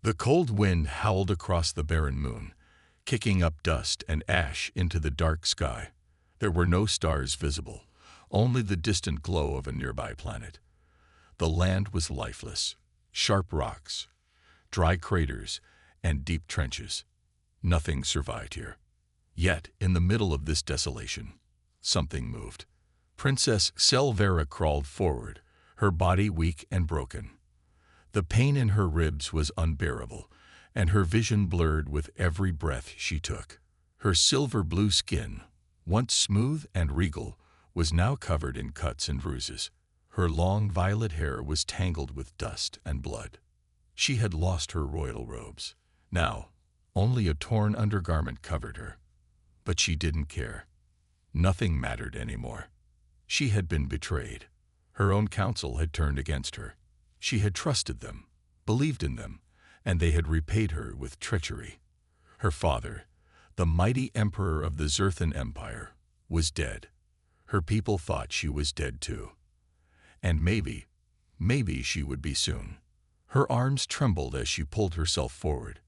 The cold wind howled across the barren moon, kicking up dust and ash into the dark sky. There were no stars visible, only the distant glow of a nearby planet. The land was lifeless, sharp rocks, dry craters, and deep trenches. Nothing survived here. Yet, in the middle of this desolation, something moved. Princess Selvera crawled forward, her body weak and broken. The pain in her ribs was unbearable, and her vision blurred with every breath she took. Her silver-blue skin, once smooth and regal, was now covered in cuts and bruises. Her long violet hair was tangled with dust and blood. She had lost her royal robes. Now, only a torn undergarment covered her. But she didn't care. Nothing mattered anymore. She had been betrayed. Her own council had turned against her. She had trusted them, believed in them, and they had repaid her with treachery. Her father, the mighty emperor of the Zerthan Empire, was dead. Her people thought she was dead too. And maybe she would be soon. Her arms trembled as she pulled herself forward.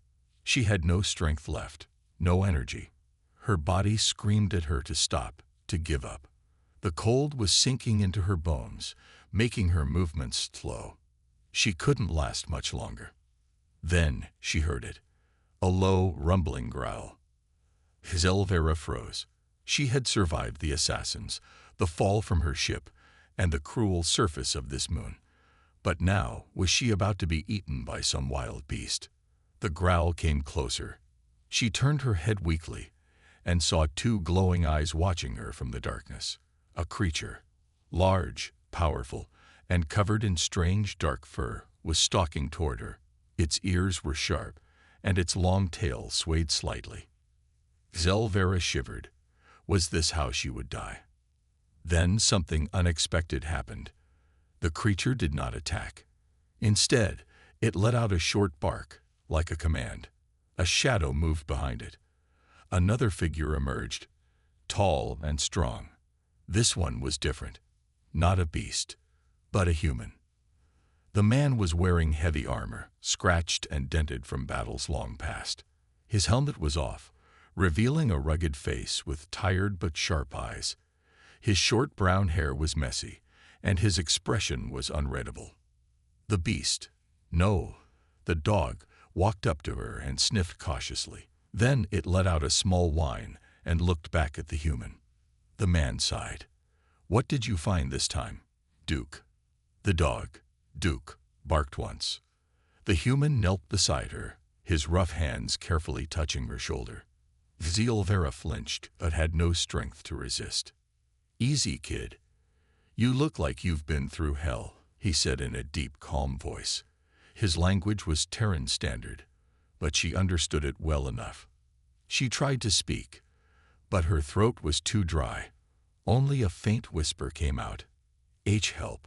She had no strength left, no energy. Her body screamed at her to stop, to give up. The cold was sinking into her bones, making her movements slow. She couldn't last much longer. Then she heard it, a low, rumbling growl. Selvera froze. She had survived the assassins, the fall from her ship, and the cruel surface of this moon. But now was she about to be eaten by some wild beast? The growl came closer. She turned her head weakly and saw two glowing eyes watching her from the darkness. A creature, large, powerful, and covered in strange dark fur, was stalking toward her. Its ears were sharp, and its long tail swayed slightly. Selvera shivered. Was this how she would die? Then something unexpected happened. The creature did not attack. Instead, it let out a short bark, like a command. A shadow moved behind it. Another figure emerged, tall and strong. This one was different. Not a beast, but a human. The man was wearing heavy armor, scratched and dented from battles long past. His helmet was off, revealing a rugged face with tired but sharp eyes. His short brown hair was messy, and his expression was unreadable. The beast, no, the dog, walked up to her and sniffed cautiously. Then it let out a small whine and looked back at the human. The man sighed. "What did you find this time, Duke?" The dog, Duke, barked once. The human knelt beside her, his rough hands carefully touching her shoulder. Selvera flinched, but had no strength to resist. "Easy, kid. You look like you've been through hell," he said in a deep, calm voice. His language was Terran standard, but she understood it well enough. She tried to speak, but her throat was too dry. Only a faint whisper came out. Help."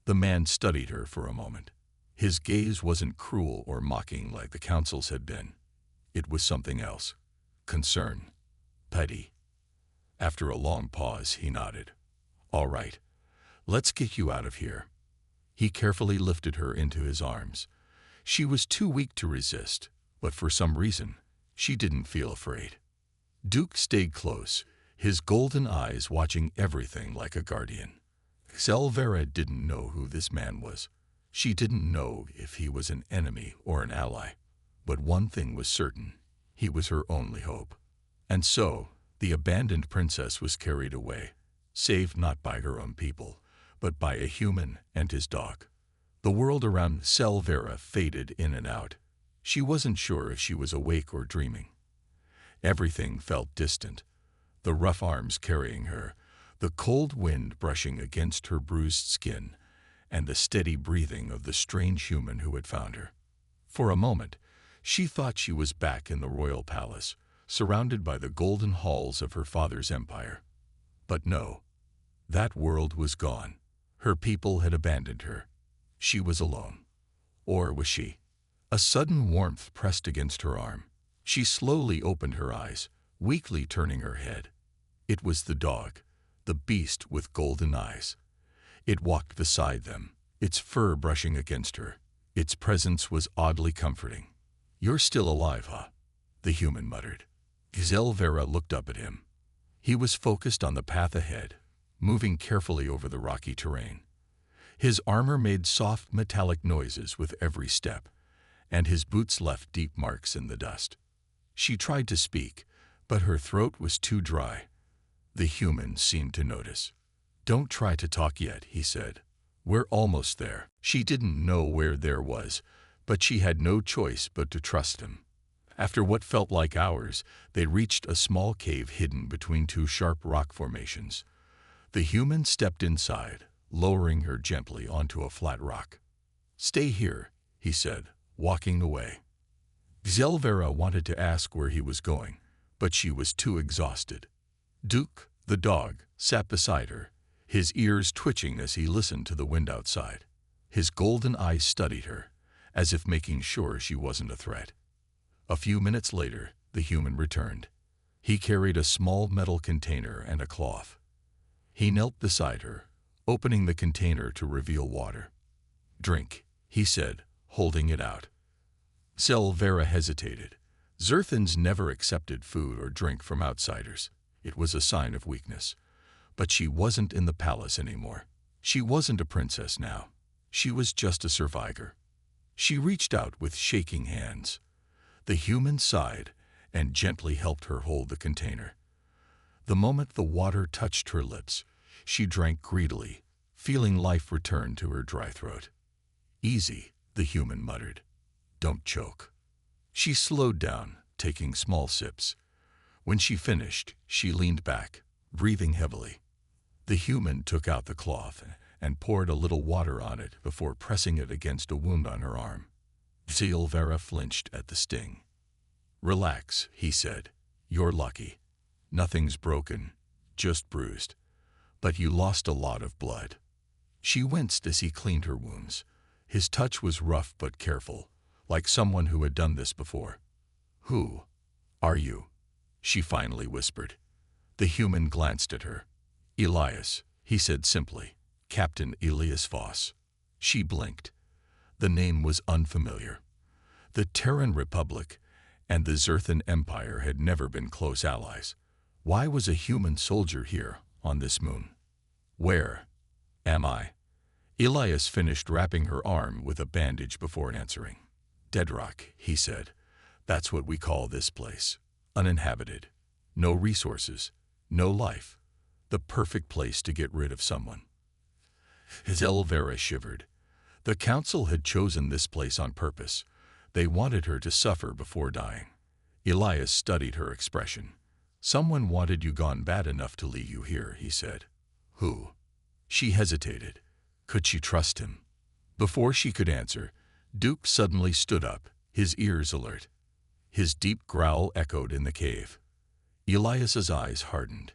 The man studied her for a moment. His gaze wasn't cruel or mocking like the council's had been. It was something else. Concern. Pity. After a long pause, he nodded. "All right. Let's get you out of here." He carefully lifted her into his arms. She was too weak to resist, but for some reason, she didn't feel afraid. Duke stayed close, his golden eyes watching everything like a guardian. Selvera didn't know who this man was. She didn't know if he was an enemy or an ally. But one thing was certain, he was her only hope. And so, the abandoned princess was carried away, saved not by her own people, but by a human and his dog. The world around Selvera faded in and out. She wasn't sure if she was awake or dreaming. Everything felt distant. The rough arms carrying her, the cold wind brushing against her bruised skin, and the steady breathing of the strange human who had found her. For a moment, she thought she was back in the royal palace, surrounded by the golden halls of her father's empire. But no, that world was gone. Her people had abandoned her. She was alone. Or was she? A sudden warmth pressed against her arm. She slowly opened her eyes, weakly turning her head. It was the dog, the beast with golden eyes. It walked beside them, its fur brushing against her. Its presence was oddly comforting. "You're still alive, huh?" the human muttered. Zelvera looked up at him. He was focused on the path ahead, moving carefully over the rocky terrain. His armor made soft metallic noises with every step, and his boots left deep marks in the dust. She tried to speak, but her throat was too dry. The human seemed to notice. "Don't try to talk yet," he said. "We're almost there." She didn't know where there was, but she had no choice but to trust him. After what felt like hours, they reached a small cave hidden between two sharp rock formations. The human stepped inside, lowering her gently onto a flat rock. "Stay here," he said, walking away. Zelvera wanted to ask where he was going, but she was too exhausted. Duke, the dog, sat beside her, his ears twitching as he listened to the wind outside. His golden eyes studied her, as if making sure she wasn't a threat. A few minutes later, the human returned. He carried a small metal container and a cloth. He knelt beside her, opening the container to reveal water. "Drink," he said, holding it out. Zelvera hesitated. Zerthans never accepted food or drink from outsiders. It was a sign of weakness. But she wasn't in the palace anymore. She wasn't a princess now. She was just a survivor. She reached out with shaking hands. The human sighed and gently helped her hold the container. The moment the water touched her lips, she drank greedily, feeling life return to her dry throat. "Easy," the human muttered. "Don't choke." She slowed down, taking small sips. When she finished, she leaned back, breathing heavily. The human took out the cloth and poured a little water on it before pressing it against a wound on her arm. Zelvera flinched at the sting. "Relax," he said. "You're lucky. Nothing's broken, just bruised. But you lost a lot of blood." She winced as he cleaned her wounds. His touch was rough but careful, like someone who had done this before. "Who are you?" she finally whispered. The human glanced at her. "Elias," he said simply. "Captain Elias Voss." She blinked. The name was unfamiliar. The Terran Republic and the Zerthan Empire had never been close allies. Why was a human soldier here on this moon? "Where am I?" Elias finished wrapping her arm with a bandage before answering. "Deadrock," he said. "That's what we call this place. Uninhabited. No resources. No life. The perfect place to get rid of someone." Zelvera shivered. The council had chosen this place on purpose. They wanted her to suffer before dying. Elias studied her expression. "Someone wanted you gone bad enough to leave you here," he said. "Who?" She hesitated. Could she trust him? Before she could answer, Duke suddenly stood up, his ears alert. His deep growl echoed in the cave. Elias's eyes hardened.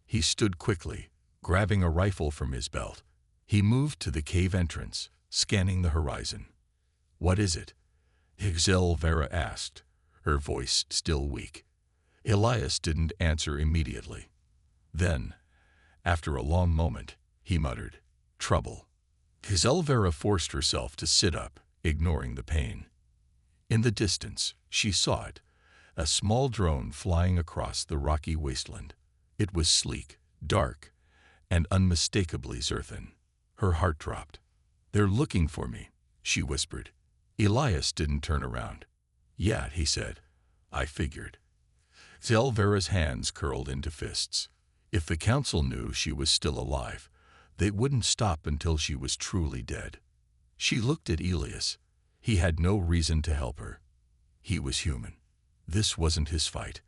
He stood quickly, grabbing a rifle from his belt. He moved to the cave entrance, scanning the horizon. "What is it?" Zelvera asked, her voice still weak. Elias didn't answer immediately. Then, after a long moment, he muttered, "Trouble." Zelvera forced herself to sit up, ignoring the pain. In the distance, she saw it, a small drone flying across the rocky wasteland. It was sleek, dark, and unmistakably Zerthan. Her heart dropped. "They're looking for me," she whispered. Elias didn't turn around. "Yeah," he said. "I figured." Zelvera's hands curled into fists. If the council knew she was still alive, they wouldn't stop until she was truly dead. She looked at Elias. He had no reason to help her. He was human. This wasn't his fight.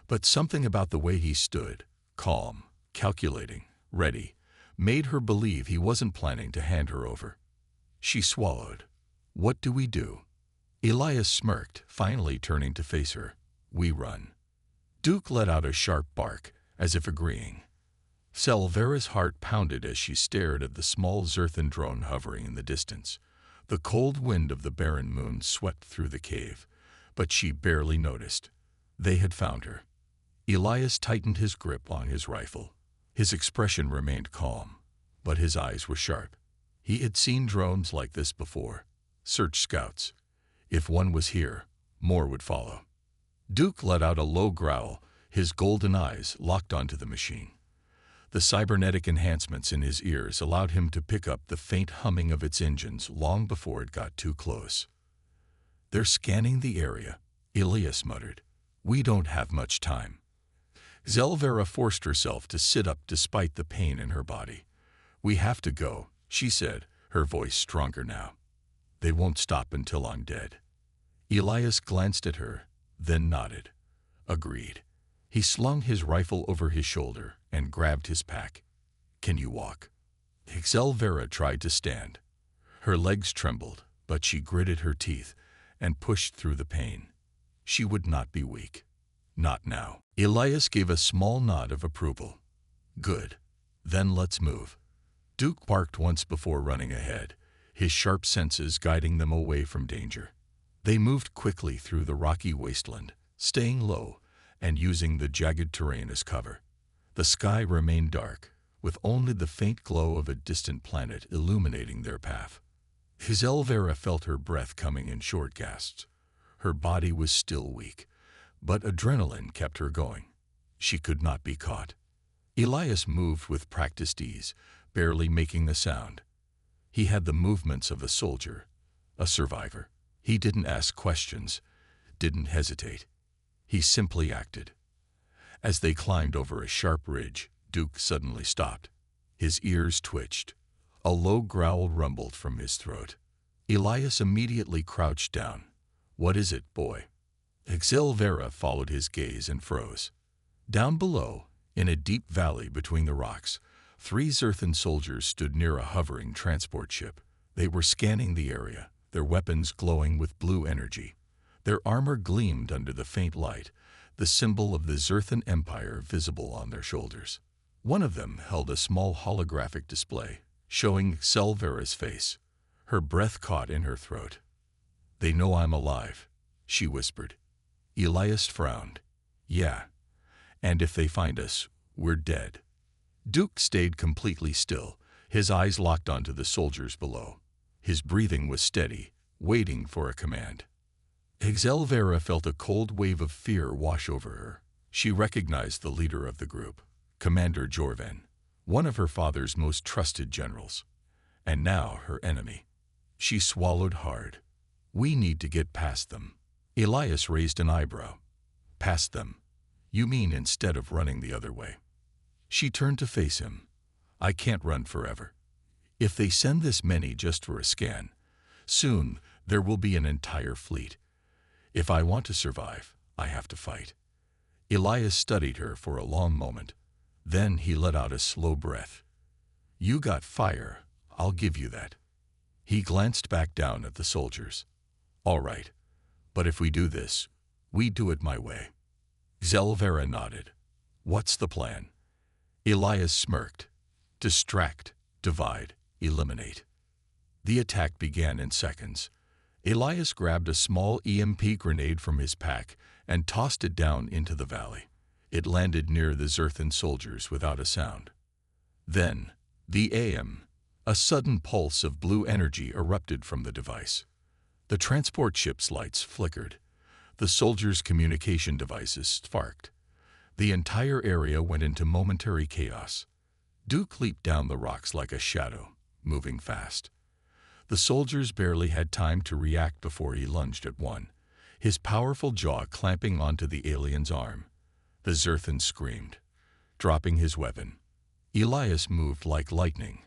But something about the way he stood, calm, calculating, ready, made her believe he wasn't planning to hand her over. She swallowed. "What do we do?" Elias smirked, finally turning to face her. "We run." Duke let out a sharp bark, as if agreeing. Zelvera's heart pounded as she stared at the small Zerthan drone hovering in the distance. The cold wind of the barren moon swept through the cave, but she barely noticed. They had found her. Elias tightened his grip on his rifle. His expression remained calm, but his eyes were sharp. He had seen drones like this before. Search scouts. If one was here, More would follow. Duke let out a low growl, his golden eyes locked onto the machine. The cybernetic enhancements in his ears allowed him to pick up the faint humming of its engines long before it got too close. "They're scanning the area," Elias muttered. "We don't have much time." Zelvera forced herself to sit up despite the pain in her body. "We have to go," she said, her voice stronger now. "They won't stop until I'm dead." Elias glanced at her, then nodded. Agreed. He slung his rifle over his shoulder and grabbed his pack. "Can you walk?" Zelvera tried to stand. Her legs trembled, but she gritted her teeth and pushed through the pain. She would not be weak. Not now. Elias gave a small nod of approval. "Good. Then let's move." Duke barked once before running ahead, his sharp senses guiding them away from danger. They moved quickly through the rocky wasteland, staying low and using the jagged terrain as cover. The sky remained dark, with only the faint glow of a distant planet illuminating their path. Zelvera felt her breath coming in short gasps. Her body was still weak, but adrenaline kept her going. She could not be caught. Elias moved with practiced ease, barely making a sound. He had the movements of a soldier, a survivor. He didn't ask questions, didn't hesitate. He simply acted. As they climbed over a sharp ridge, Duke suddenly stopped. His ears twitched. A low growl rumbled from his throat. Elias immediately crouched down. "What is it, boy?" Zelvera followed his gaze and froze. Down below, in a deep valley between the rocks, 3 Zerthan soldiers stood near a hovering transport ship. They were scanning the area, their weapons glowing with blue energy. Their armor gleamed under the faint light, the symbol of the Zerthan Empire visible on their shoulders. One of them held a small holographic display, showing Zelvera's face. Her breath caught in her throat. "They know I'm alive," she whispered. Elias frowned. "Yeah, and if they find us, we're dead." Duke stayed completely still, his eyes locked onto the soldiers below. His breathing was steady, waiting for a command. Zelvera felt a cold wave of fear wash over her. She recognized the leader of the group, Commander Jorven, one of her father's most trusted generals, and now her enemy. She swallowed hard. "We need to get past them." Elias raised an eyebrow. "Past them? You mean instead of running the other way?" She turned to face him. "I can't run forever. If they send this many just for a scan, soon there will be an entire fleet. If I want to survive, I have to fight." Elias studied her for a long moment. Then he let out a slow breath. "You got fire, I'll give you that." He glanced back down at the soldiers. "All right, but if we do this, we do it my way." Zelvera nodded. "What's the plan?" Elias smirked. "Distract, divide, eliminate." The attack began in seconds. Elias grabbed a small EMP grenade from his pack and tossed it down into the valley. It landed near the Zerthan soldiers without a sound. Then, the AM, a sudden pulse of blue energy erupted from the device. The transport ship's lights flickered. The soldiers' communication devices sparked. The entire area went into momentary chaos. Duke leaped down the rocks like a shadow, moving fast. The soldiers barely had time to react before he lunged at one, his powerful jaw clamping onto the alien's arm. The Zerthan screamed, dropping his weapon. Elias moved like lightning,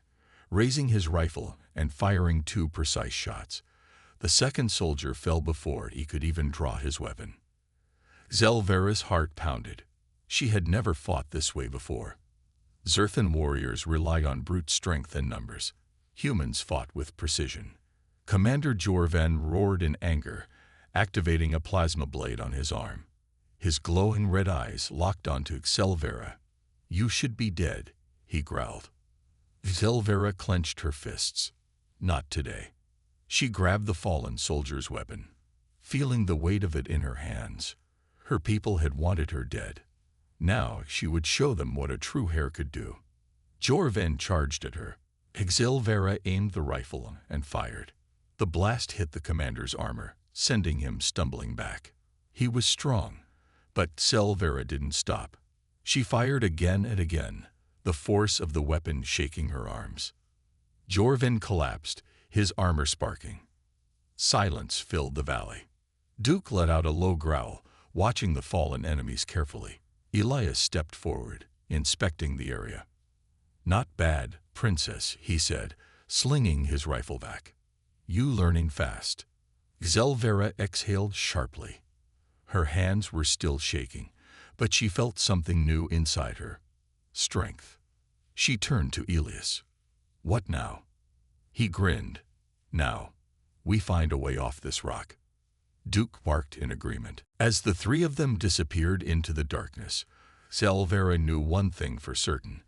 raising his rifle and firing 2 precise shots. The second soldier fell before he could even draw his weapon. Zelvera's heart pounded. She had never fought this way before. Zerthan warriors rely on brute strength and numbers. Humans fought with precision. Commander Jorven roared in anger, activating a plasma blade on his arm. His glowing red eyes locked onto Zelvera. "You should be dead," he growled. Zelvera clenched her fists. Not today. She grabbed the fallen soldier's weapon, feeling the weight of it in her hands. Her people had wanted her dead. Now she would show them what a true hare could do. Jorven charged at her. Zelvera aimed the rifle and fired. The blast hit the commander's armor, sending him stumbling back. He was strong, but Selvera didn't stop. She fired again and again, the force of the weapon shaking her arms. Jorvin collapsed, his armor sparking. Silence filled the valley. Duke let out a low growl, watching the fallen enemies carefully. Elias stepped forward, inspecting the area. "Not bad, princess," he said, slinging his rifle back. "You learning fast." Selvera exhaled sharply. Her hands were still shaking, but she felt something new inside her. Strength. She turned to Elias. "What now?" He grinned. "Now, we find a way off this rock." Duke barked in agreement. As the three of them disappeared into the darkness, Selvera knew one thing for certain.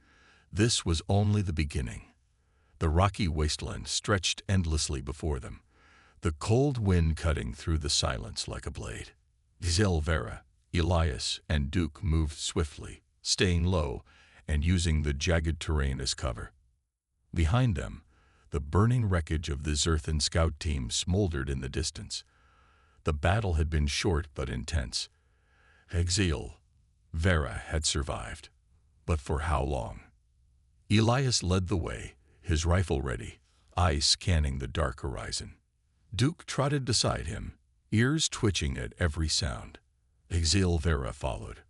This was only the beginning. The rocky wasteland stretched endlessly before them, the cold wind cutting through the silence like a blade. Selvera, Elias, and Duke moved swiftly, staying low and using the jagged terrain as cover. Behind them, the burning wreckage of the Zerthan scout team smoldered in the distance. The battle had been short but intense. Vera had survived. But for how long? Elias led the way, his rifle ready, eyes scanning the dark horizon. Duke trotted beside him, ears twitching at every sound. Vera followed,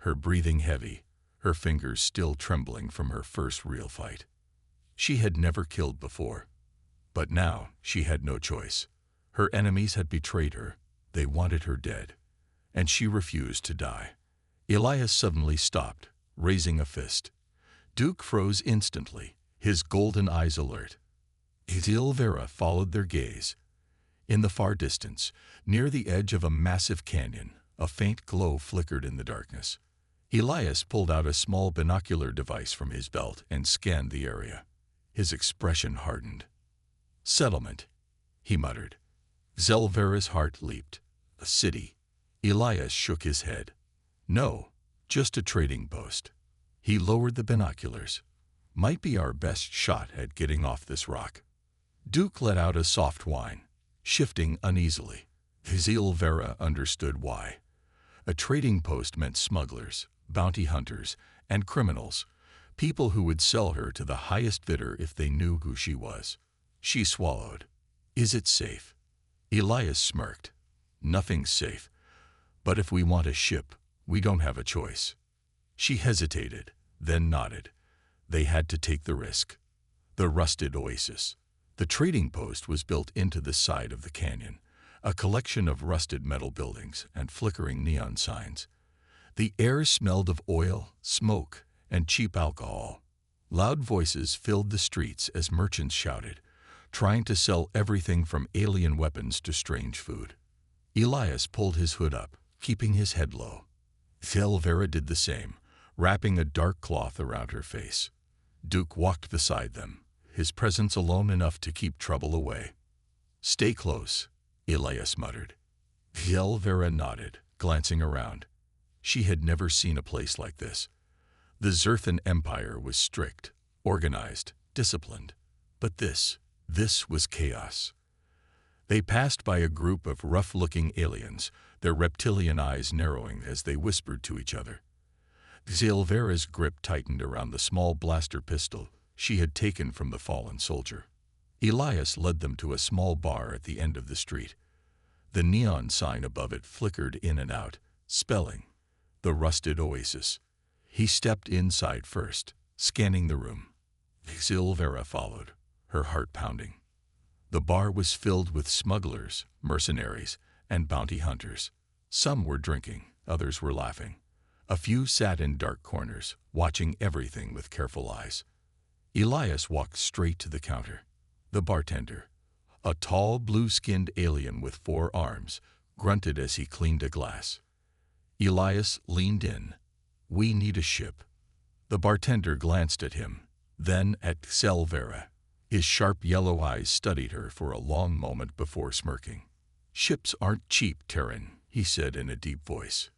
her breathing heavy, her fingers still trembling from her first real fight. She had never killed before, but now she had no choice. Her enemies had betrayed her, they wanted her dead, and she refused to die. Elias suddenly stopped, raising a fist. Duke froze instantly, his golden eyes alert. Vera followed their gaze. In the far distance, near the edge of a massive canyon, a faint glow flickered in the darkness. Elias pulled out a small binocular device from his belt and scanned the area. His expression hardened. "Settlement," he muttered. Selvera's heart leaped. "A city." Elias shook his head. "No, just a trading post." He lowered the binoculars. "Might be our best shot at getting off this rock." Duke let out a soft whine, shifting uneasily. Vera understood why. A trading post meant smugglers, bounty hunters, and criminals, people who would sell her to the highest bidder if they knew who she was. She swallowed. "Is it safe?" Elias smirked. "Nothing's safe. But if we want a ship, we don't have a choice." She hesitated, then nodded. They had to take the risk. The rusted oasis. The trading post was built into the side of the canyon, a collection of rusted metal buildings and flickering neon signs. The air smelled of oil, smoke, and cheap alcohol. Loud voices filled the streets as merchants shouted, trying to sell everything from alien weapons to strange food. Elias pulled his hood up, keeping his head low. Vera did the same, wrapping a dark cloth around her face. Duke walked beside them, his presence alone enough to keep trouble away. "Stay close," Elias muttered. Vera nodded, glancing around. She had never seen a place like this. The Zerthan Empire was strict, organized, disciplined. But this was chaos. They passed by a group of rough-looking aliens, their reptilian eyes narrowing as they whispered to each other. Selvera's grip tightened around the small blaster pistol she had taken from the fallen soldier. Elias led them to a small bar at the end of the street. The neon sign above it flickered in and out, spelling, "The Rusted Oasis." He stepped inside first, scanning the room. Selvera followed, her heart pounding. The bar was filled with smugglers, mercenaries, and bounty hunters. Some were drinking, others were laughing. A few sat in dark corners, watching everything with careful eyes. Elias walked straight to the counter. The bartender, a tall, blue-skinned alien with 4 arms, grunted as he cleaned a glass. Elias leaned in. "We need a ship." The bartender glanced at him, then at Selvera. His sharp yellow eyes studied her for a long moment before smirking. "Ships aren't cheap, Terran," he said in a deep voice.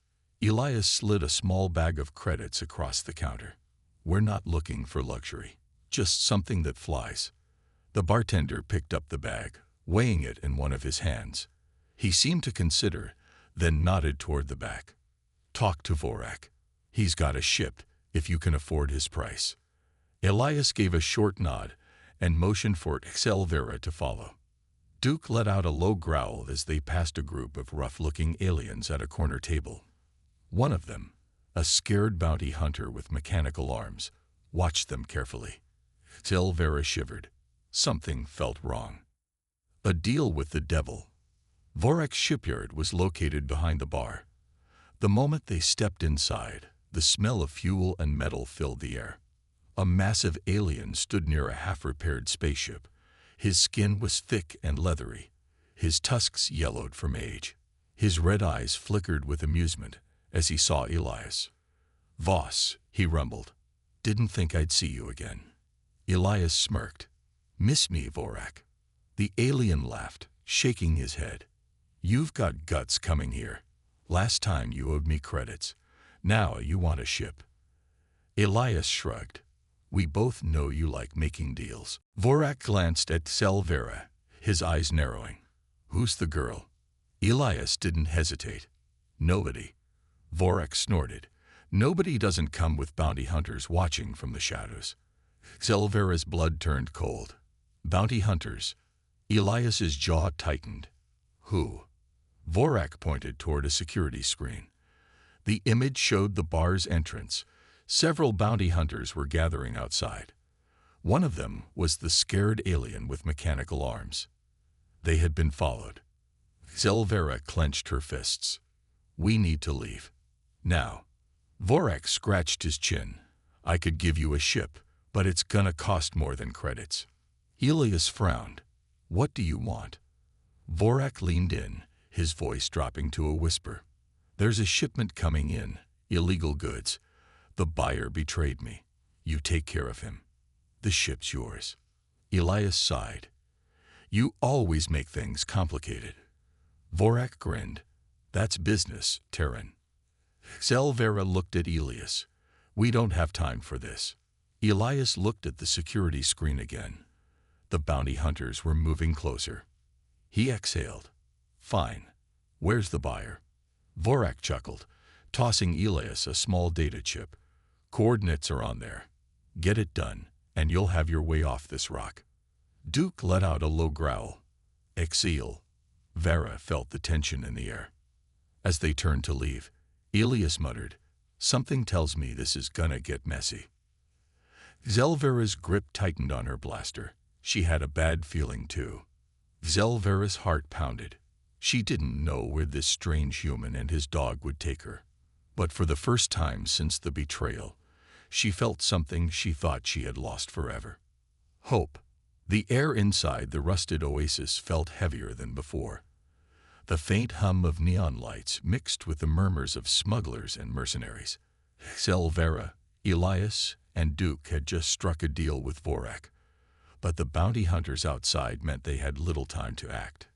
Elias slid a small bag of credits across the counter. "We're not looking for luxury, just something that flies." The bartender picked up the bag, weighing it in one of his hands. He seemed to consider, then nodded toward the back. Talk to Vorak. He's got a ship, if you can afford his price. Elias gave a short nod and motioned for Excelvera to follow. Duke let out a low growl as they passed a group of rough-looking aliens at a corner table. One of them, a scared bounty hunter with mechanical arms, watched them carefully. Excelvera shivered. Something felt wrong. A deal with the devil. Vorak's shipyard was located behind the bar. The moment they stepped inside, the smell of fuel and metal filled the air. A massive alien stood near a half-repaired spaceship. His skin was thick and leathery. His tusks yellowed from age. His red eyes flickered with amusement as he saw Elias. "Voss," he rumbled. "Didn't think I'd see you again." Elias smirked. "Miss me, Vorak?" The alien laughed, shaking his head. "You've got guts coming here. Last time you owed me credits. Now you want a ship." Elias shrugged. "We both know you like making deals." Vorak glanced at Excelvera, his eyes narrowing. "Who's the girl?" Elias didn't hesitate. "Nobody." Vorak snorted. "Nobody doesn't come with bounty hunters watching from the shadows." Excelvera's blood turned cold. "Bounty hunters." Elias's jaw tightened. "Who?" Vorak pointed toward a security screen. The image showed the bar's entrance. Several bounty hunters were gathering outside. One of them was the scared alien with mechanical arms. They had been followed. Excelvera clenched her fists. "We need to leave. Now." Vorak scratched his chin. "I could give you a ship, but it's gonna cost more than credits." Elias frowned. "What do you want?" Vorak leaned in, his voice dropping to a whisper. "There's a shipment coming in, illegal goods. The buyer betrayed me. You take care of him. The ship's yours." Elias sighed. "You always make things complicated." Vorak grinned. "That's business, Terran." Excelvera looked at Elias. "We don't have time for this." Elias looked at the security screen again. The bounty hunters were moving closer. He exhaled. "Fine. Where's the buyer?" Vorak chuckled, tossing Elias a small data chip. "Coordinates are on there. Get it done, and you'll have your way off this rock." Duke let out a low growl. "Exil." Vera felt the tension in the air. As they turned to leave, Elias muttered, "Something tells me this is gonna get messy." Excelvera's grip tightened on her blaster. She had a bad feeling too. Excelvera's heart pounded. She didn't know where this strange human and his dog would take her. But for the first time since the betrayal, she felt something she thought she had lost forever. Hope. The air inside the rusted oasis felt heavier than before. The faint hum of neon lights mixed with the murmurs of smugglers and mercenaries. Excelvera, Elias, and Duke had just struck a deal with Vorak. But the bounty hunters outside meant they had little time to act.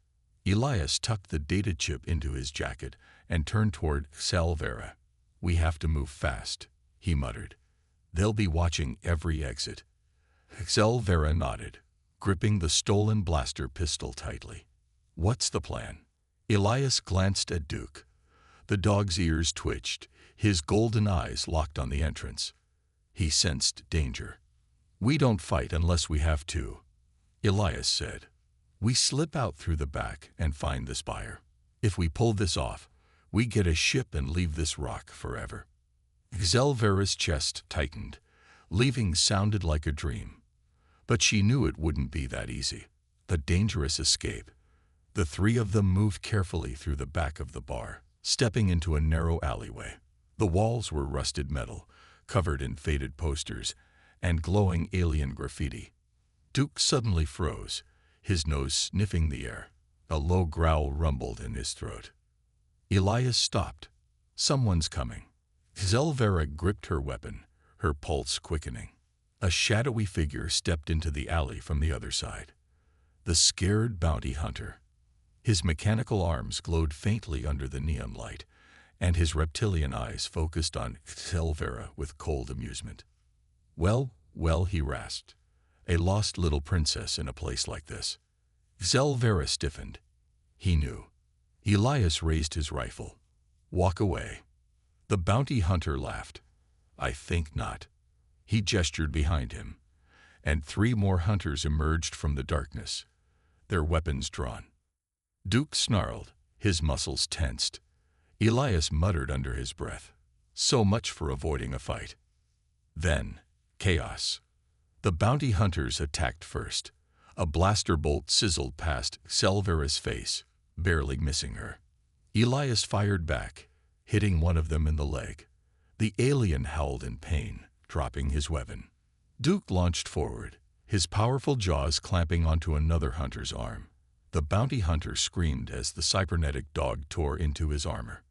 Elias tucked the data chip into his jacket and turned toward Excelvera. "We have to move fast," he muttered. "They'll be watching every exit." Excelvera nodded, gripping the stolen blaster pistol tightly. "What's the plan?" Elias glanced at Duke. The dog's ears twitched, his golden eyes locked on the entrance. He sensed danger. "We don't fight unless we have to," Elias said. "We slip out through the back and find this buyer. If we pull this off, we get a ship and leave this rock forever." Excelvera's chest tightened. Leaving sounded like a dream. But she knew it wouldn't be that easy. The dangerous escape. The three of them moved carefully through the back of the bar, stepping into a narrow alleyway. The walls were rusted metal, covered in faded posters and glowing alien graffiti. Duke suddenly froze, his nose sniffing the air. A low growl rumbled in his throat. Elias stopped. "Someone's coming." Excelvera gripped her weapon, her pulse quickening. A shadowy figure stepped into the alley from the other side. The scared bounty hunter. His mechanical arms glowed faintly under the neon light, and his reptilian eyes focused on Excelvera with cold amusement. Well, he rasped. "A lost little princess in a place like this." Excelvera stiffened. He knew. Elias raised his rifle. Walk away. The bounty hunter laughed. I think not. He gestured behind him, and 3 more hunters emerged from the darkness, their weapons drawn. Duke snarled, his muscles tensed. Elias muttered under his breath. So much for avoiding a fight. Then, chaos. The bounty hunters attacked first. A blaster bolt sizzled past Selvera's face, barely missing her. Elias fired back, hitting one of them in the leg. The alien howled in pain, dropping his weapon. Duke launched forward, his powerful jaws clamping onto another hunter's arm. The bounty hunter screamed as the cybernetic dog tore into his armor.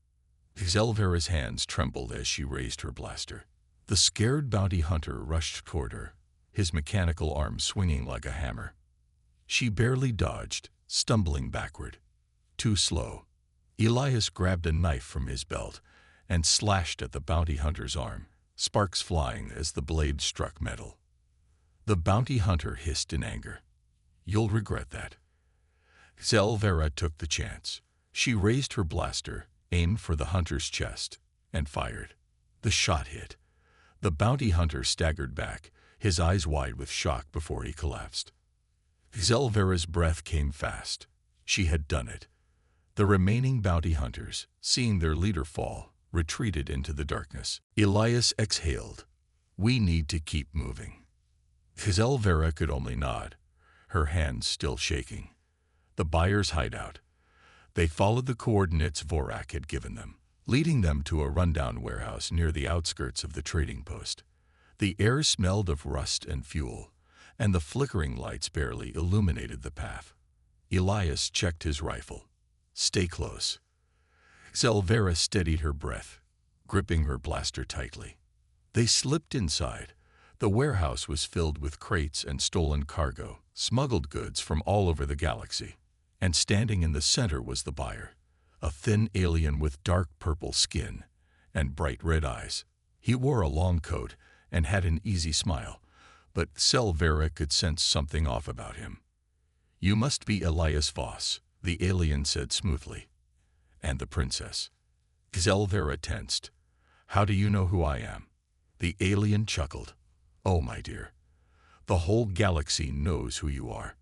Selvera's hands trembled as she raised her blaster. The scared bounty hunter rushed toward her, his mechanical arm swinging like a hammer. She barely dodged, stumbling backward. Too slow. Elias grabbed a knife from his belt and slashed at the bounty hunter's arm, sparks flying as the blade struck metal. The bounty hunter hissed in anger. You'll regret that. Selvera took the chance. She raised her blaster, aimed for the hunter's chest, and fired. The shot hit. The bounty hunter staggered back, his eyes wide with shock before he collapsed. Selvera's breath came fast. She had done it. The remaining bounty hunters, seeing their leader fall, retreated into the darkness. Elias exhaled. We need to keep moving. Selvera could only nod, her hands still shaking. The buyer's hideout. They followed the coordinates Vorak had given them, leading them to a rundown warehouse near the outskirts of the trading post. The air smelled of rust and fuel, and the flickering lights barely illuminated the path. Elias checked his rifle. Stay close. Selvera steadied her breath, gripping her blaster tightly. They slipped inside. The warehouse was filled with crates and stolen cargo, smuggled goods from all over the galaxy. And standing in the center was the buyer, a thin alien with dark purple skin and bright red eyes. He wore a long coat and had an easy smile, but Selvera could sense something off about him. You must be Elias Voss, the alien said smoothly. And the princess. Selvera tensed. How do you know who I am? The alien chuckled. Oh, my dear. The whole galaxy knows who you are.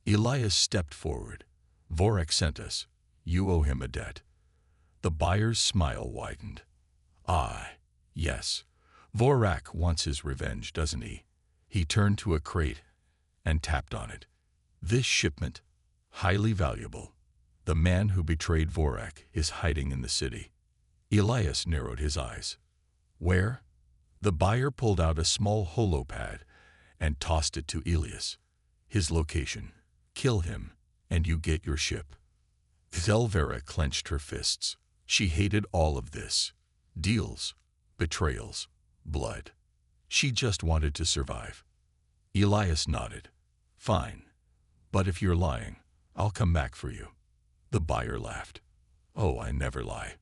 Elias stepped forward. Vorak sent us. You owe him a debt. The buyer's smile widened. Ah, yes. Vorak wants his revenge, doesn't he? He turned to a crate and tapped on it. This shipment, highly valuable. The man who betrayed Vorak is hiding in the city. Elias narrowed his eyes. Where? The buyer pulled out a small holopad and tossed it to Elias. His location. Kill him, and you get your ship. Selvera clenched her fists. She hated all of this. Deals, betrayals, blood. She just wanted to survive. Elias nodded. Fine. But if you're lying, I'll come back for you. The buyer laughed. Oh, I never lie.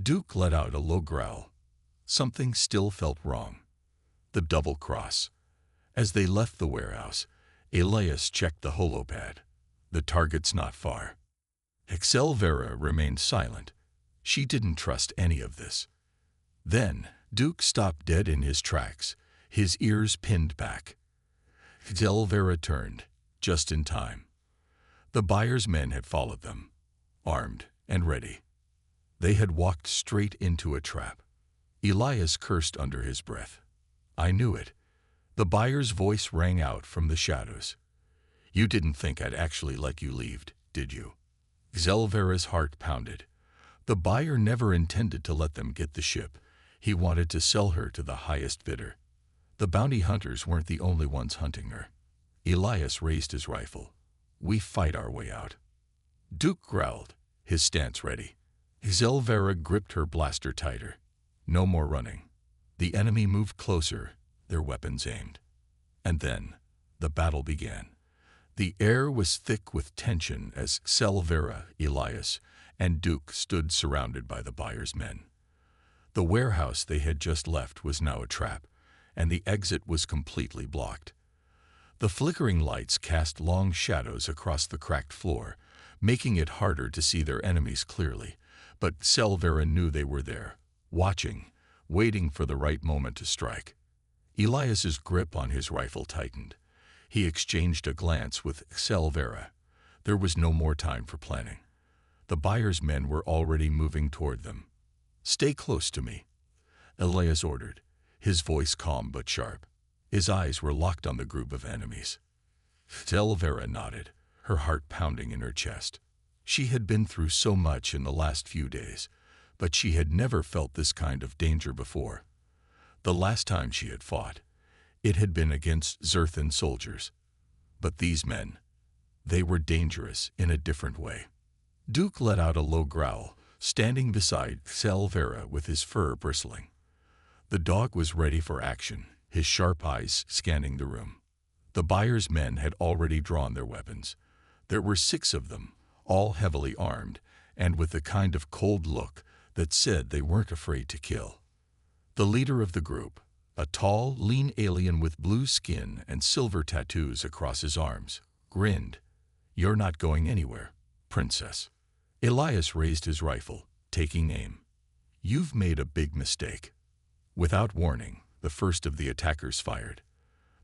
Duke let out a low growl. Something still felt wrong. The double cross. As they left the warehouse, Elias checked the holopad. The target's not far. Selvera remained silent. She didn't trust any of this. Then, Duke stopped dead in his tracks, his ears pinned back. Selvera turned, just in time. The buyer's men had followed them, armed and ready. They had walked straight into a trap. Elias cursed under his breath. I knew it. The buyer's voice rang out from the shadows. You didn't think I'd actually let you leave, did you? Selvera's heart pounded. The buyer never intended to let them get the ship. He wanted to sell her to the highest bidder. The bounty hunters weren't the only ones hunting her. Elias raised his rifle. We fight our way out. Duke growled, his stance ready. Selvera gripped her blaster tighter. No more running. The enemy moved closer, their weapons aimed. And then, the battle began. The air was thick with tension as Selvera, Elias, and Duke stood surrounded by the buyer's men. The warehouse they had just left was now a trap, and the exit was completely blocked. The flickering lights cast long shadows across the cracked floor, making it harder to see their enemies clearly. But Selvera knew they were there, watching, waiting for the right moment to strike. Elias's grip on his rifle tightened. He exchanged a glance with Selvera. There was no more time for planning. The buyer's men were already moving toward them. "Stay close to me," Elias ordered, his voice calm but sharp. His eyes were locked on the group of enemies. Selvera nodded, her heart pounding in her chest. She had been through so much in the last few days, but she had never felt this kind of danger before. The last time she had fought, it had been against Zerthan soldiers. But these men, they were dangerous in a different way. Duke let out a low growl, standing beside Selvera with his fur bristling. The dog was ready for action, his sharp eyes scanning the room. The buyer's men had already drawn their weapons. There were 6 of them, all heavily armed, and with the kind of cold look that said they weren't afraid to kill. The leader of the group, a tall, lean alien with blue skin and silver tattoos across his arms, grinned. "You're not going anywhere, princess." Elias raised his rifle, taking aim. "You've made a big mistake." Without warning, the first of the attackers fired.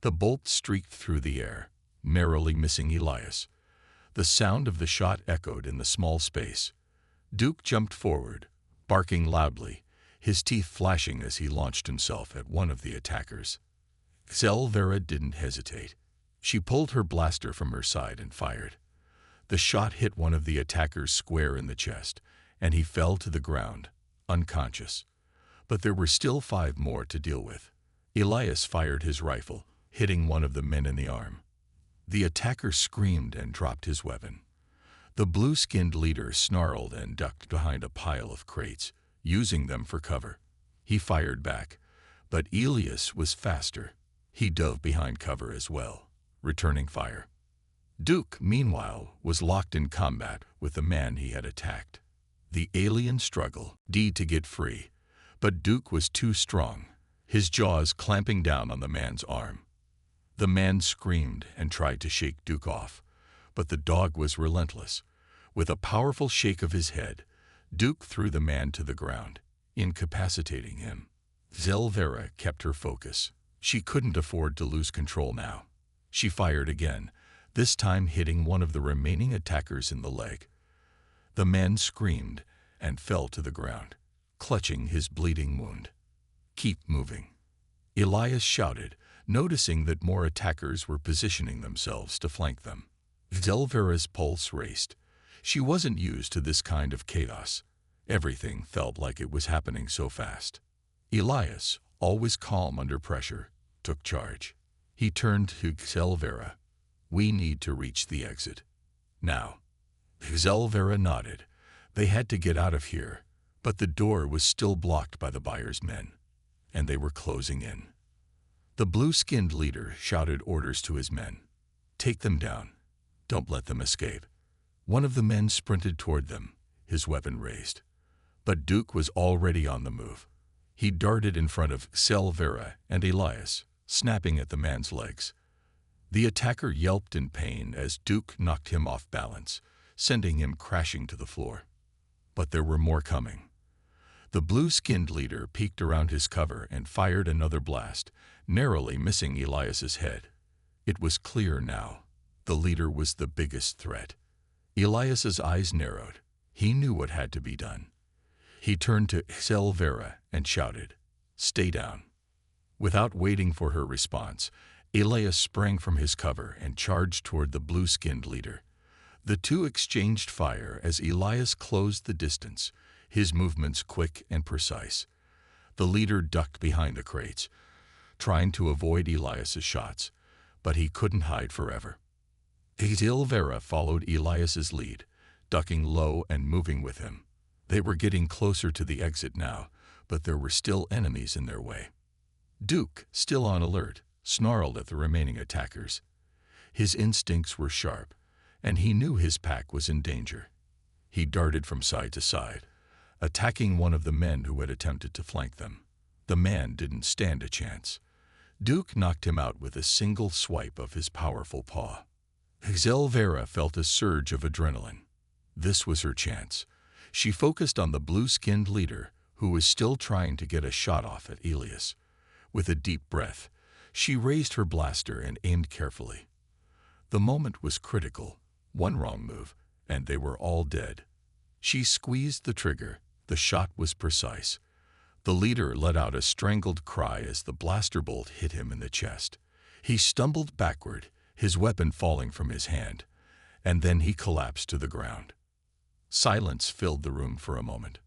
The bolt streaked through the air, narrowly missing Elias. The sound of the shot echoed in the small space. Duke jumped forward, barking loudly, his teeth flashing as he launched himself at one of the attackers. Selvera didn't hesitate. She pulled her blaster from her side and fired. The shot hit one of the attackers square in the chest, and he fell to the ground, unconscious. But there were still 5 more to deal with. Elias fired his rifle, hitting one of the men in the arm. The attacker screamed and dropped his weapon. The blue-skinned leader snarled and ducked behind a pile of crates, using them for cover. He fired back, but Elias was faster. He dove behind cover as well, returning fire. Duke, meanwhile, was locked in combat with the man he had attacked. The alien struggled to get free, but Duke was too strong, his jaws clamping down on the man's arm. The man screamed and tried to shake Duke off, but the dog was relentless. With a powerful shake of his head, Duke threw the man to the ground, incapacitating him. Selvera kept her focus. She couldn't afford to lose control now. She fired again, this time hitting one of the remaining attackers in the leg. The man screamed and fell to the ground, clutching his bleeding wound. "Keep moving," Elias shouted, noticing that more attackers were positioning themselves to flank them. Selvera's pulse raced. She wasn't used to this kind of chaos. Everything felt like it was happening so fast. Elias, always calm under pressure, took charge. He turned to Selvera. "We need to reach the exit now." Selvera nodded. They had to get out of here, but the door was still blocked by the buyer's men, and they were closing in. The blue-skinned leader shouted orders to his men. "Take them down. Don't let them escape." One of the men sprinted toward them, his weapon raised. But Duke was already on the move. He darted in front of Selvera and Elias, snapping at the man's legs. The attacker yelped in pain as Duke knocked him off balance, sending him crashing to the floor. But there were more coming. The blue-skinned leader peeked around his cover and fired another blast, narrowly missing Elias's head. It was clear now. The leader was the biggest threat. Elias's eyes narrowed. He knew what had to be done. He turned to Selvera and shouted, "Stay down." Without waiting for her response, Elias sprang from his cover and charged toward the blue-skinned leader. The two exchanged fire as Elias closed the distance, his movements quick and precise. The leader ducked behind the crates, trying to avoid Elias's shots, but he couldn't hide forever. Selvera followed Elias's lead, ducking low and moving with him. They were getting closer to the exit now, but there were still enemies in their way. Duke, still on alert, snarled at the remaining attackers. His instincts were sharp, and he knew his pack was in danger. He darted from side to side, attacking one of the men who had attempted to flank them. The man didn't stand a chance. Duke knocked him out with a single swipe of his powerful paw. Selvera felt a surge of adrenaline. This was her chance. She focused on the blue-skinned leader, who was still trying to get a shot off at Elias. With a deep breath, she raised her blaster and aimed carefully. The moment was critical. One wrong move, and they were all dead. She squeezed the trigger. The shot was precise. The leader let out a strangled cry as the blaster bolt hit him in the chest. He stumbled backward, his weapon falling from his hand, and then he collapsed to the ground. Silence filled the room for a moment.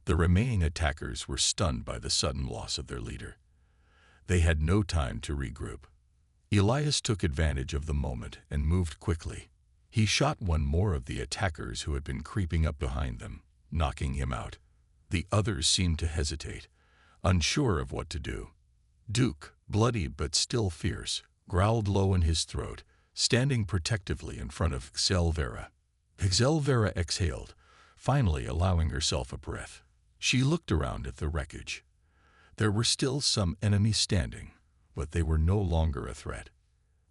The remaining attackers were stunned by the sudden loss of their leader. They had no time to regroup. Elias took advantage of the moment and moved quickly. He shot one more of the attackers who had been creeping up behind them, knocking him out. The others seemed to hesitate, unsure of what to do. Duke, bloody but still fierce, growled low in his throat, standing protectively in front of Xelvera. Xelvera exhaled, finally allowing herself a breath. She looked around at the wreckage. There were still some enemies standing, but they were no longer a threat.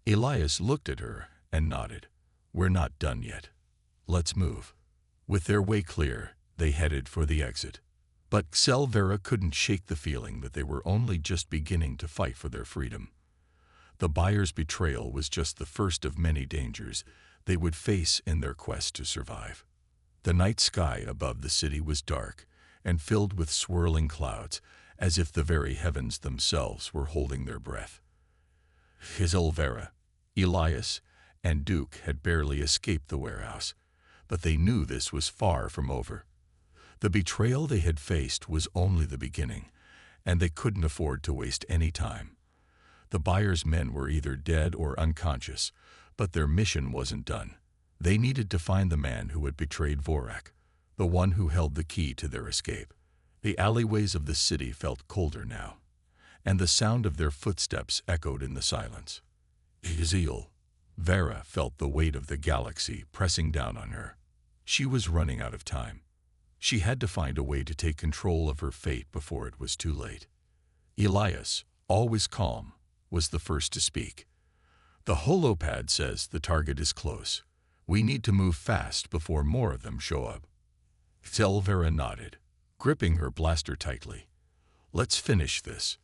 Elias looked at her and nodded. "We're not done yet. Let's move." With their way clear, they headed for the exit. But Xelvera couldn't shake the feeling that they were only just beginning to fight for their freedom. The buyer's betrayal was just the first of many dangers they would face in their quest to survive. The night sky above the city was dark and filled with swirling clouds, as if the very heavens themselves were holding their breath. Xelvera, Elias, and Duke had barely escaped the warehouse, but they knew this was far from over. The betrayal they had faced was only the beginning, and they couldn't afford to waste any time. The buyer's men were either dead or unconscious, but their mission wasn't done. They needed to find the man who had betrayed Vorak, the one who held the key to their escape. The alleyways of the city felt colder now, and the sound of their footsteps echoed in the silence. Vera felt the weight of the galaxy pressing down on her. She was running out of time. She had to find a way to take control of her fate before it was too late. Elias, always calm, was the first to speak. "The holopad says the target is close. We need to move fast before more of them show up." Xelvera nodded, gripping her blaster tightly. "Let's finish this."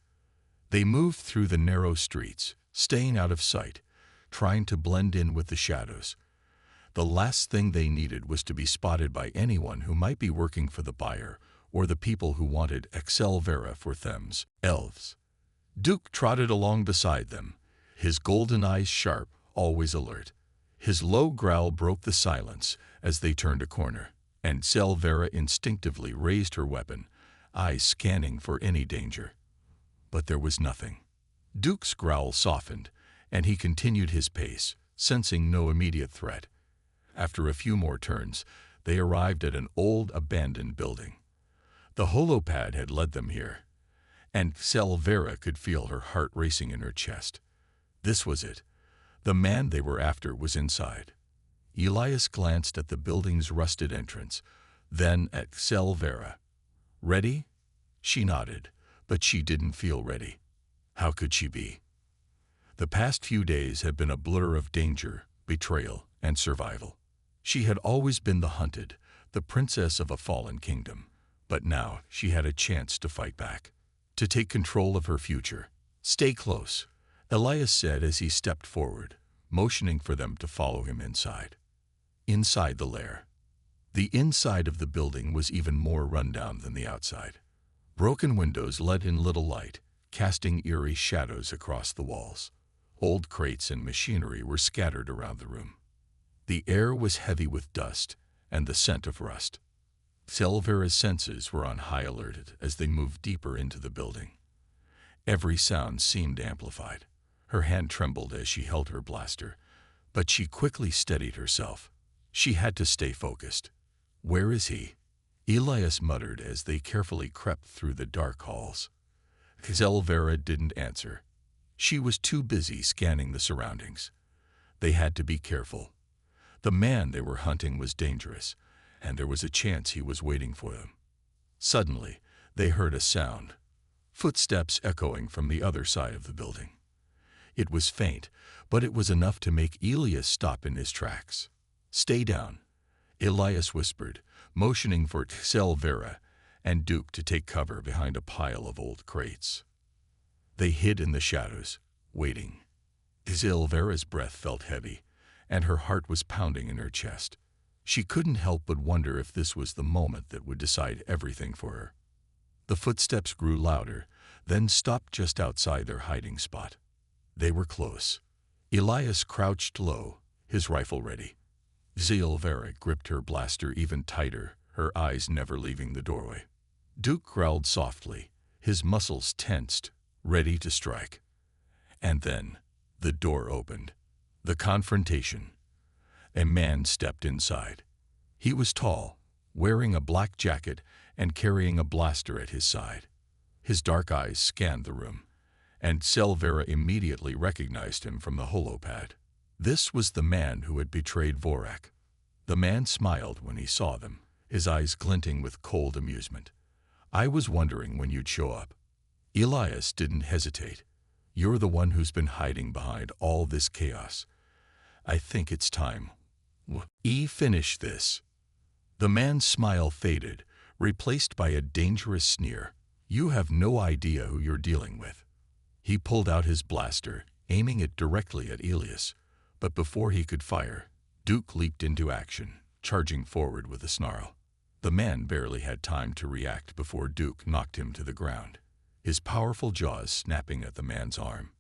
They moved through the narrow streets, staying out of sight, trying to blend in with the shadows. The last thing they needed was to be spotted by anyone who might be working for the buyer or the people who wanted Xelvera for Thames elves. Duke trotted along beside them, his golden eyes sharp, always alert. His low growl broke the silence as they turned a corner, and Xelvera instinctively raised her weapon, eyes scanning for any danger. But there was nothing. Duke's growl softened, and he continued his pace, sensing no immediate threat. After a few more turns, they arrived at an old, abandoned building. The holopad had led them here, and Xelvera could feel her heart racing in her chest. This was it. The man they were after was inside. Elias glanced at the building's rusted entrance, then at Xelvera. "Ready?" She nodded, but she didn't feel ready. How could she be? The past few days had been a blur of danger, betrayal, and survival. She had always been the hunted, the princess of a fallen kingdom, but now she had a chance to fight back, to take control of her future. "Stay close," Elias said as he stepped forward, motioning for them to follow him inside. Inside the lair. The inside of the building was even more rundown than the outside. Broken windows let in little light, casting eerie shadows across the walls. Old crates and machinery were scattered around the room. The air was heavy with dust and the scent of rust. Xelvera's senses were on high alert as they moved deeper into the building. Every sound seemed amplified. Her hand trembled as she held her blaster, but she quickly steadied herself. She had to stay focused. "Where is he?" Elias muttered as they carefully crept through the dark halls. Xelvera didn't answer. She was too busy scanning the surroundings. They had to be careful. The man they were hunting was dangerous, and there was a chance he was waiting for them. Suddenly, they heard a sound. Footsteps echoing from the other side of the building. It was faint, but it was enough to make Elias stop in his tracks. "Stay down." Elias whispered, motioning for Selvera and Duke to take cover behind a pile of old crates. They hid in the shadows, waiting. Selvera's breath felt heavy, and her heart was pounding in her chest. She couldn't help but wonder if this was the moment that would decide everything for her. The footsteps grew louder, then stopped just outside their hiding spot. They were close. Elias crouched low, his rifle ready. Selvera gripped her blaster even tighter, her eyes never leaving the doorway. Duke growled softly, his muscles tensed, ready to strike. And then, the door opened. The confrontation. A man stepped inside. He was tall, wearing a black jacket and carrying a blaster at his side. His dark eyes scanned the room, and Selvera immediately recognized him from the holopad. This was the man who had betrayed Vorak. The man smiled when he saw them, his eyes glinting with cold amusement. "I was wondering when you'd show up." Elias didn't hesitate. "You're the one who's been hiding behind all this chaos. I think it's time. Finish this." The man's smile faded, replaced by a dangerous sneer. "You have no idea who you're dealing with." He pulled out his blaster, aiming it directly at Elias. But before he could fire, Duke leaped into action, charging forward with a snarl. The man barely had time to react before Duke knocked him to the ground, his powerful jaws snapping at the man's arm.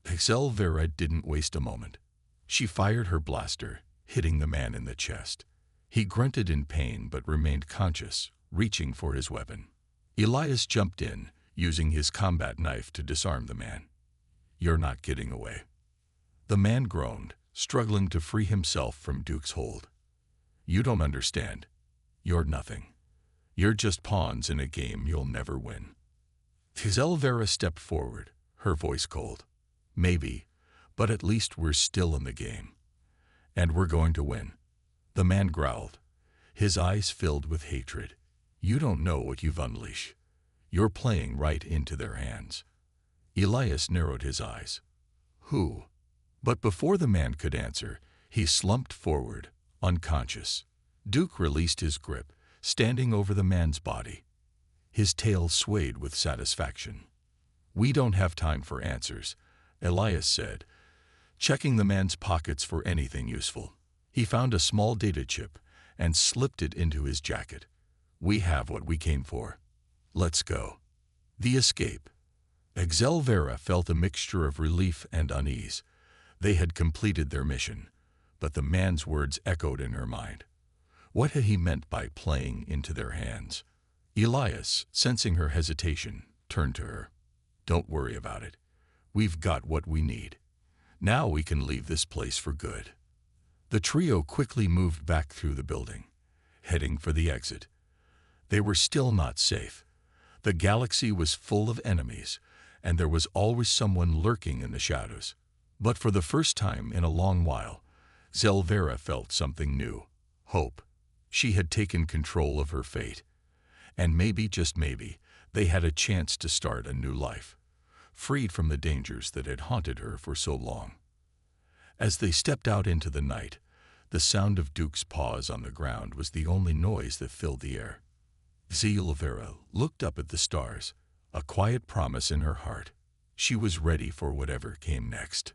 Selvera didn't waste a moment. She fired her blaster, hitting the man in the chest. He grunted in pain but remained conscious, reaching for his weapon. Elias jumped in, using his combat knife to disarm the man. "You're not getting away." The man groaned, struggling to free himself from Duke's hold. "You don't understand. You're nothing. You're just pawns in a game you'll never win." Selvera stepped forward, her voice cold. "Maybe, but at least we're still in the game. And we're going to win." The man growled, his eyes filled with hatred. "You don't know what you've unleashed. You're playing right into their hands." Elias narrowed his eyes. "Who?" But before the man could answer, he slumped forward, unconscious. Duke released his grip, standing over the man's body. His tail swayed with satisfaction. "We don't have time for answers," Elias said, checking the man's pockets for anything useful. He found a small data chip and slipped it into his jacket. "We have what we came for. Let's go." The escape. Selvera felt a mixture of relief and unease. They had completed their mission, but the man's words echoed in her mind. What had he meant by playing into their hands? Elias, sensing her hesitation, turned to her. "Don't worry about it. We've got what we need. Now we can leave this place for good." The trio quickly moved back through the building, heading for the exit. They were still not safe. The galaxy was full of enemies, and there was always someone lurking in the shadows. But for the first time in a long while, Selvera felt something new: hope. She had taken control of her fate. And maybe, just maybe, they had a chance to start a new life, freed from the dangers that had haunted her for so long. As they stepped out into the night, the sound of Duke's paws on the ground was the only noise that filled the air. Selvera looked up at the stars, a quiet promise in her heart. She was ready for whatever came next.